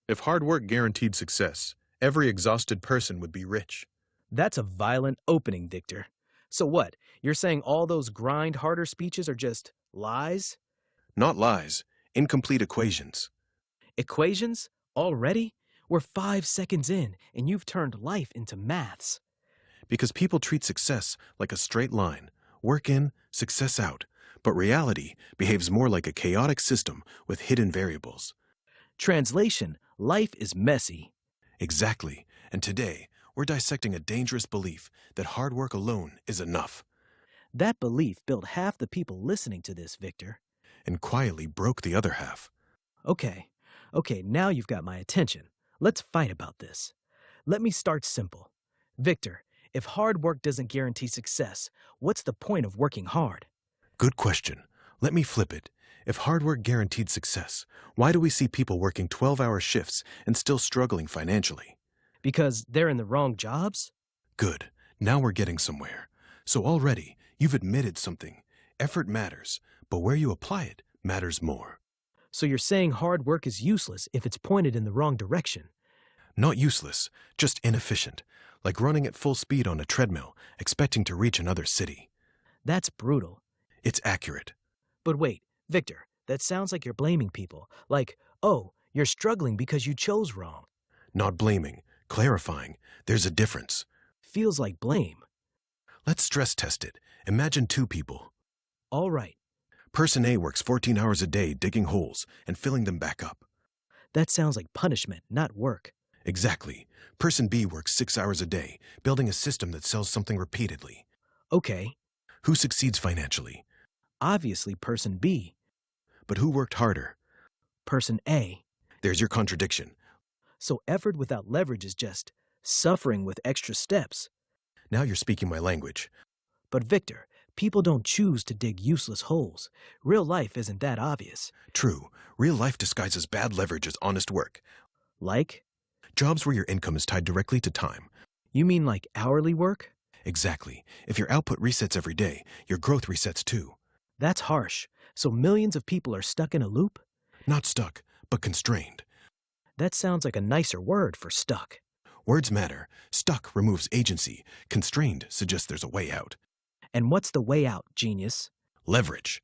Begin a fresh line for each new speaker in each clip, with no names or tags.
If hard work guaranteed success, every exhausted person would be rich.
That's a violent opening, Victor. So what? You're saying all those grind harder speeches are just lies?
Not lies, incomplete equations.
Equations? Already? We're 5 seconds in, and you've turned life into maths.
Because people treat success like a straight line, work in, success out. But reality behaves more like a chaotic system with hidden variables.
Translation, life is messy.
Exactly. And today, we're dissecting a dangerous belief that hard work alone is enough,
That belief built half the people listening to this, Victor.
and quietly broke the other half.
Okay, now you've got my attention. Let's fight about this. Let me start simple. Victor, if hard work doesn't guarantee success, what's the point of working hard?
Good question. Let me flip it. If hard work guaranteed success, why do we see people working 12-hour shifts and still struggling financially?
Because they're in the wrong jobs?
Good. Now we're getting somewhere. So already, you've admitted something. Effort matters, but where you apply it matters more.
So you're saying hard work is useless if it's pointed in the wrong direction.
Not useless, just inefficient, like running at full speed on a treadmill, expecting to reach another city.
That's brutal.
It's accurate.
But wait, Victor, that sounds like you're blaming people. Like, oh, you're struggling because you chose wrong.
Not blaming, clarifying. There's a difference.
Feels like blame.
Let's stress test it. Imagine two people.
All right,
Person A works 14 hours a day digging holes and filling them back up.
that sounds like punishment, not work.
Exactly. Person B works 6 hours a day, building a system that sells something repeatedly.
Okay,
Who succeeds financially?
obviously person B,
But who worked harder?
person A.
There's your contradiction.
So effort without leverage is just suffering with extra steps.
Now you're speaking my language.
But Victor, people don't choose to dig useless holes. Real life isn't that obvious.
True, real life disguises bad leverage as honest work.
Like?
Jobs where your income is tied directly to time.
You mean like hourly work?
Exactly. If your output resets every day, your growth resets too.
That's harsh. So millions of people are stuck in a loop?
Not stuck, but constrained.
That sounds like a nicer word for stuck.
Words matter. Stuck removes agency. Constrained suggests there's a way out.
And what's the way out, genius?
Leverage.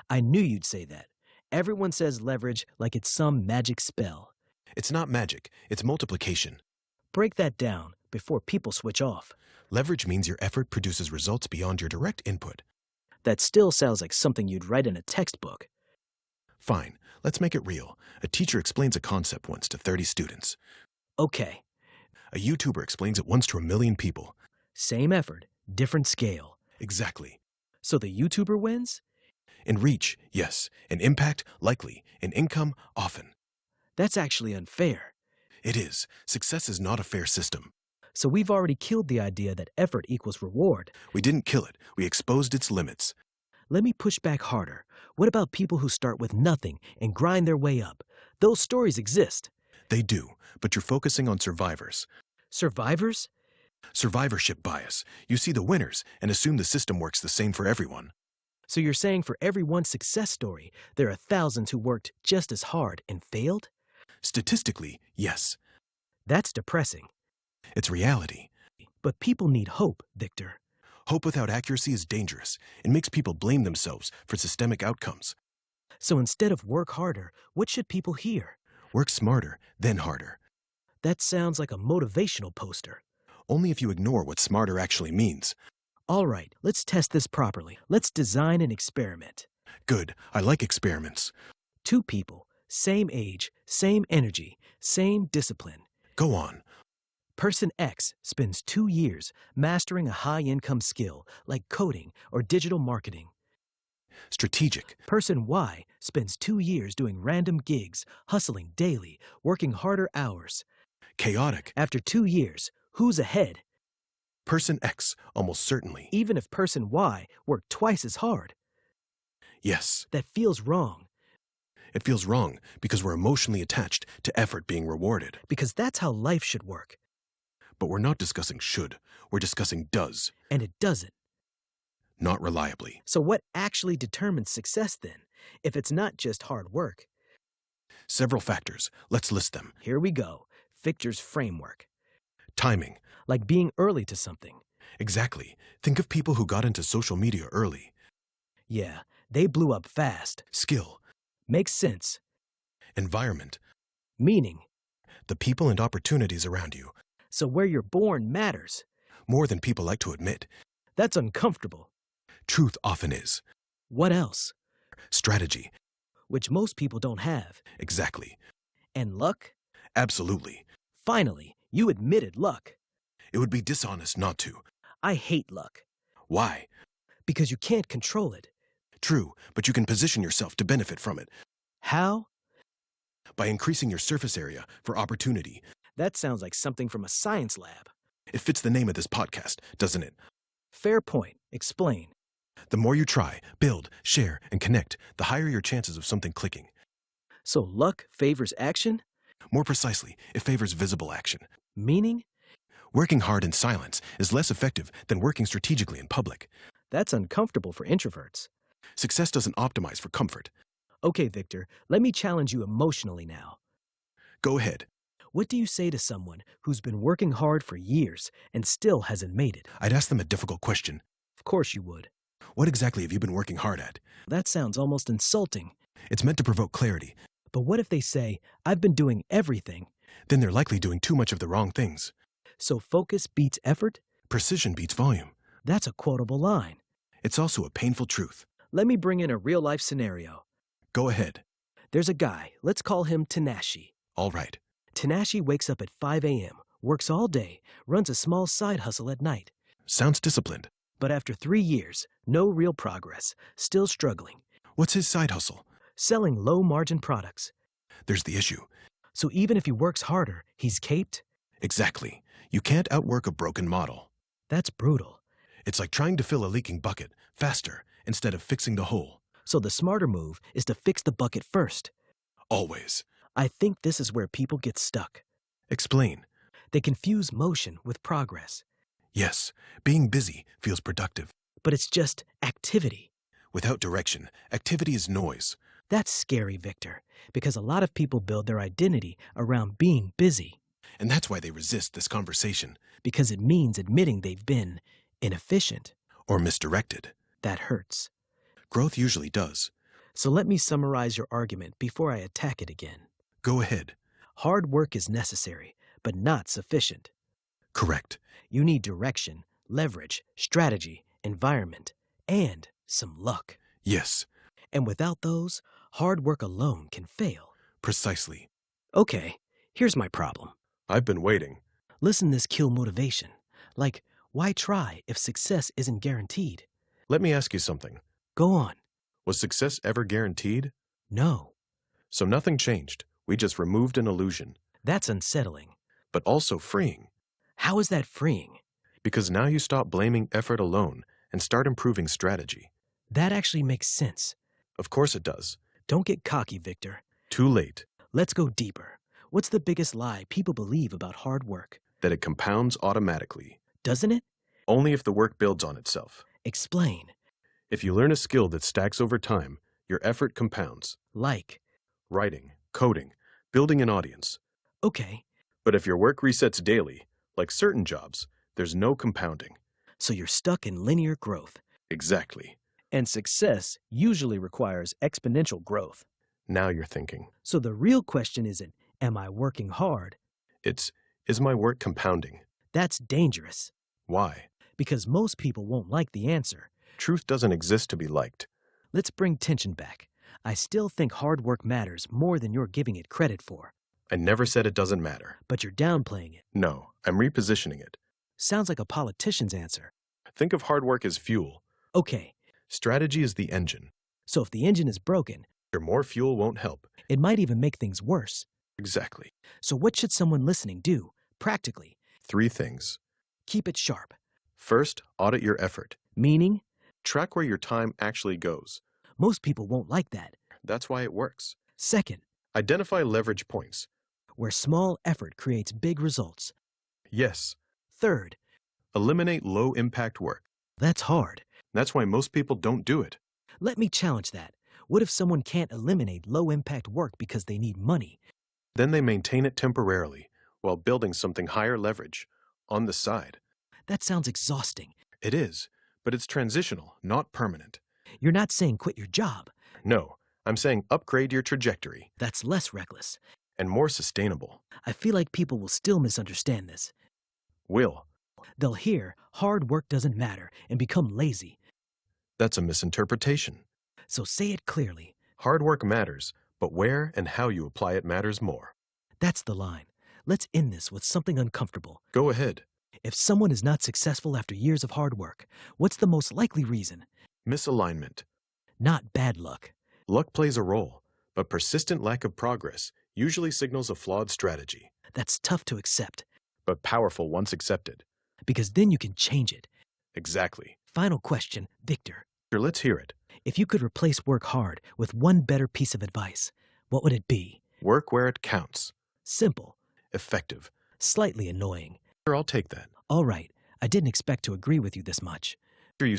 I knew you'd say that. Everyone says leverage like it's some magic spell.
It's not magic, it's multiplication.
Break that down before people switch off.
Leverage means your effort produces results beyond your direct input.
That still sounds like something you'd write in a textbook.
Fine, let's make it real. A teacher explains a concept once to 30 students.
Okay,
A YouTuber explains it once to 1 million people.
same effort, different scale.
Exactly.
So the YouTuber wins?
In reach, yes. In impact, likely. In income, often.
That's actually unfair.
It is. Success is not a fair system.
So we've already killed the idea that effort equals reward.
We didn't kill it. We exposed its limits.
Let me push back harder. What about people who start with nothing and grind their way up? Those stories exist.
They do, but you're focusing on survivors.
Survivors?
Survivorship bias. You see the winners and assume the system works the same for everyone.
So you're saying for every one success story, there are thousands who worked just as hard and failed?
Statistically, yes.
That's depressing.
It's reality.
But people need hope, Victor.
Hope without accuracy is dangerous. It makes people blame themselves for systemic outcomes.
So instead of work harder, what should people hear?
Work smarter, then harder.
That sounds like a motivational poster.
Only if you ignore what smarter actually means.
All right, let's test this properly. Let's design an experiment.
Good, I like experiments.
2 people, same age, same energy, same discipline.
Go on.
Person X spends 2 years mastering a high-income skill like coding or digital marketing.
Strategic.
Person Y spends 2 years doing random gigs, hustling daily, working harder hours.
Chaotic.
After 2 years, who's ahead?
Person X, almost certainly.
Even if person Y worked twice as hard.
Yes.
That feels wrong,
It feels wrong because we're emotionally attached to effort being rewarded.
because that's how life should work.
But we're not discussing should. We're discussing does.
And it doesn't.
Not reliably.
So what actually determines success then, if it's not just hard work?
Several factors. Let's list them.
Here we go. Victor's framework.
Timing.
Like being early to something.
Exactly. Think of people who got into social media early.
Yeah, they blew up fast.
Skill.
Makes sense.
Environment.
Meaning.
The people and opportunities around you.
So where you're born matters.
More than people like to admit.
That's uncomfortable.
Truth often is.
What else?
Strategy.
Which most people don't have.
Exactly.
And luck?
Absolutely.
Finally, you admitted luck.
It would be dishonest not to.
I hate luck.
Why?
Because you can't control it.
True, but you can position yourself to benefit from it.
How?
By increasing your surface area for opportunity.
That sounds like something from a science lab.
It fits the name of this podcast, doesn't it?
Fair point. Explain.
The more you try, build, share, and connect, the higher your chances of something clicking.
So luck favors action?
More precisely, it favors visible action.
Meaning?
Working hard in silence is less effective than working strategically in public.
That's uncomfortable for introverts.
Success doesn't optimize for comfort.
Okay, Victor, let me challenge you emotionally now.
Go ahead.
What do you say to someone who's been working hard for years and still hasn't made it?
I'd ask them a difficult question.
Of course you would.
What exactly have you been working hard at?
That sounds almost insulting.
It's meant to provoke clarity.
But what if they say, I've been doing everything?
Then they're likely doing too much of the wrong things.
So focus beats effort?
Precision beats volume.
That's a quotable line.
It's also a painful truth.
Let me bring in a real-life scenario.
Go ahead.
There's a guy, let's call him Tanashi.
All right.
Tanashi wakes up at 5 a.m., works all day, runs a small side hustle at night.
Sounds disciplined.
But after 3 years, no real progress, still struggling.
What's his side hustle?
Selling low-margin products.
There's the issue.
So even if he works harder, he's caped?
Exactly. You can't outwork a broken model.
That's brutal.
It's like trying to fill a leaking bucket faster instead of fixing the hole.
So the smarter move is to fix the bucket first.
Always.
I think this is where people get stuck.
Explain.
They confuse motion with progress.
Yes, being busy feels productive.
But it's just activity.
Without direction, activity is noise.
That's scary, Victor, because a lot of people build their identity around being busy.
And that's why they resist this conversation.
Because it means admitting they've been inefficient.
Or misdirected.
That hurts.
Growth usually does.
So let me summarize your argument before I attack it again.
Go ahead.
Hard work is necessary, but not sufficient.
Correct.
You need direction, leverage, strategy, environment, and some luck.
Yes.
And without those, hard work alone can fail.
Precisely.
Okay, here's my problem.
I've been waiting.
Listen, this kill motivation. Like, why try if success isn't guaranteed?
Let me ask you something.
Go on.
Was success ever guaranteed?
No.
So nothing changed. We just removed an illusion.
That's unsettling.
But also freeing.
How is that freeing?
Because now you stop blaming effort alone and start improving strategy.
That actually makes sense.
Of course it does.
Don't get cocky, Victor.
Too late.
Let's go deeper. What's the biggest lie people believe about hard work?
That it compounds automatically.
Doesn't it?
Only if the work builds on itself.
Explain.
If you learn a skill that stacks over time, your effort compounds.
Like?
Writing, coding, building an audience.
Okay.
But if your work resets daily, like certain jobs, there's no compounding.
So you're stuck in linear growth.
Exactly.
And success usually requires exponential growth.
Now you're thinking.
So the real question isn't, am I working hard?
It's, is my work compounding?
That's dangerous.
Why?
Because most people won't like the answer.
Truth doesn't exist to be liked.
Let's bring tension back. I still think hard work matters more than you're giving it credit for.
I never said it doesn't matter.
But you're downplaying it.
No, I'm repositioning it.
Sounds like a politician's answer.
Think of hard work as fuel.
Okay.
Strategy is the engine.
So if the engine is broken,
Your more fuel won't help.
it might even make things worse.
Exactly.
So what should someone listening do, practically?
3 things.
Keep it sharp.
First, audit your effort.
Meaning,
Track where your time actually goes.
most people won't like that.
That's why it works.
Second,
Identify leverage points.
where small effort creates big results.
Yes.
Third,
Eliminate low-impact work.
that's hard.
That's why most people don't do it.
Let me challenge that. What if someone can't eliminate low-impact work because they need money?
Then they maintain it temporarily while building something higher leverage on the side.
That sounds exhausting.
It is, but it's transitional, not permanent.
You're not saying quit your job.
No, I'm saying upgrade your trajectory
That's less reckless.
and more sustainable.
I feel like people will still misunderstand this.
Will,
They'll hear hard work doesn't matter and become lazy.
that's a misinterpretation.
So say it clearly.
Hard work matters, but where and how you apply it matters more.
That's the line. Let's end this with something uncomfortable.
Go ahead.
If someone is not successful after years of hard work, what's the most likely reason?
Misalignment.
Not bad luck.
Luck plays a role, but persistent lack of progress usually signals a flawed strategy,
That's tough to accept,
but powerful once accepted.
because then you can change it.
Exactly.
Final question, Victor.
Here, let's hear it.
If you could replace work hard with one better piece of advice, what would it be?
Work where it counts.
Simple,
Effective.
slightly annoying.
Sure, I'll take that.
All right, I didn't expect to agree with you this much.
Sure, you